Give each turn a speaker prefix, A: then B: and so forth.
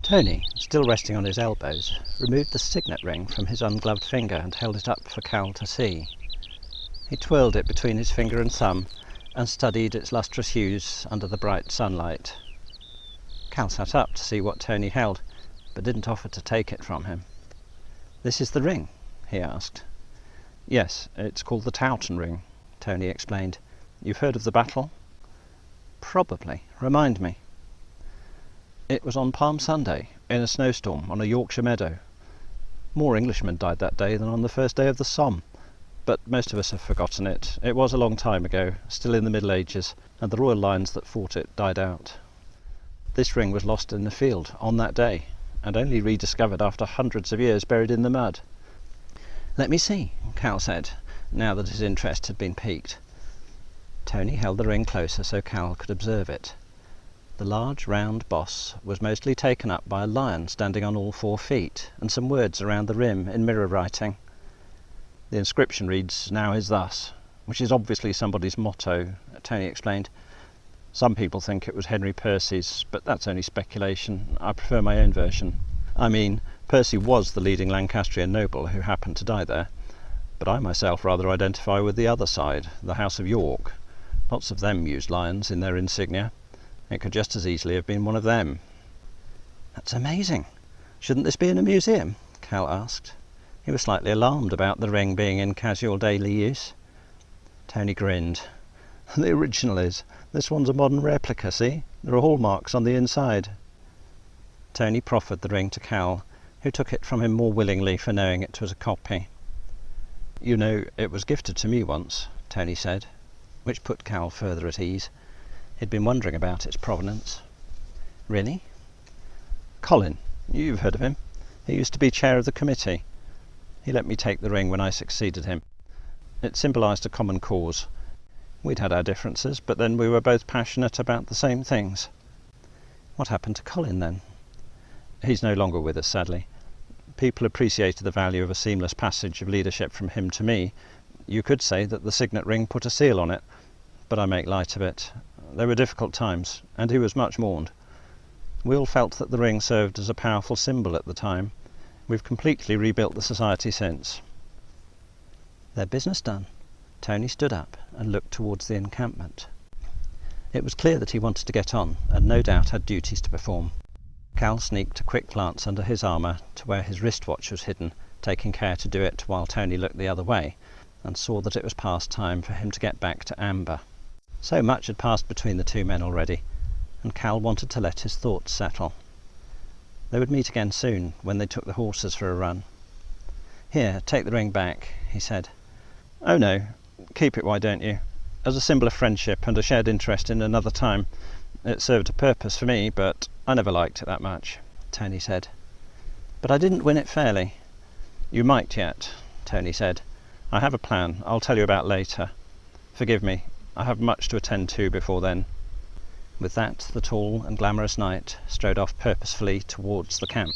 A: Tony, still resting on his elbows, removed the signet ring from his ungloved finger and held it up for Cal to see. He twirled it between his finger and thumb and studied its lustrous hues under the bright sunlight. Cal sat up to see what Tony held, but didn't offer to take it from him. "This is the ring?" he asked. "Yes, it's called the Towton Ring," Tony explained. "You've heard of the battle?" "Probably. Remind me." "It was on Palm Sunday, in a snowstorm, on a Yorkshire meadow. More Englishmen died that day than on the first day of the Somme, but most of us have forgotten it. It was a long time ago, still in the Middle Ages, and the royal lines that fought it died out. This ring was lost in the field on that day, and only rediscovered after hundreds of years buried in the mud." "Let me see," Cal said, now that his interest had been piqued. Tony held the ring closer so Cal could observe it. The large round boss was mostly taken up by a lion standing on all 4 feet, and some words around the rim in mirror writing. "The inscription reads, 'Now is thus,' which is obviously somebody's motto," Tony explained. "Some people think it was Henry Percy's, but that's only speculation. I prefer my own version. I mean, Percy was the leading Lancastrian noble who happened to die there, but I myself rather identify with the other side, the House of York. Lots of them used lions in their insignia. It could just as easily have been one of them." "That's amazing. Shouldn't this be in a museum?" Cal asked. He was slightly alarmed about the ring being in casual daily use. Tony grinned. "The original is. This one's a modern replica, see? There are hallmarks on the inside." Tony proffered the ring to Cal, who took it from him more willingly for knowing it was a copy. "You know, it was gifted to me once," Tony said, which put Cal further at ease. He'd been wondering about its provenance. "Really?" "Colin. You've heard of him. He used to be chair of the committee. He let me take the ring when I succeeded him. It symbolised a common cause. We'd had our differences, but then we were both passionate about the same things." "What happened to Colin, then?" "He's no longer with us, sadly. People appreciated the value of a seamless passage of leadership from him to me. You could say that the signet ring put a seal on it, but I make light of it. They were difficult times, and he was much mourned. We all felt that the ring served as a powerful symbol at the time. We've completely rebuilt the society since." Their business done, Tony stood up and looked towards the encampment. It was clear that he wanted to get on, and no doubt had duties to perform. Cal sneaked a quick glance under his armour to where his wristwatch was hidden, taking care to do it while Tony looked the other way, and saw that it was past time for him to get back to Amber. So much had passed between the two men already, and Cal wanted to let his thoughts settle. They would meet again soon, when they took the horses for a run. "Here, take the ring back," he said. "Oh no, keep it, why don't you? As a symbol of friendship and a shared interest in another time. It served a purpose for me, but I never liked it that much," Tony said. "But I didn't win it fairly." "You might yet," Tony said. "I have a plan I'll tell you about later. Forgive me, I have much to attend to before then." With that, the tall and glamorous knight strode off purposefully towards the camp.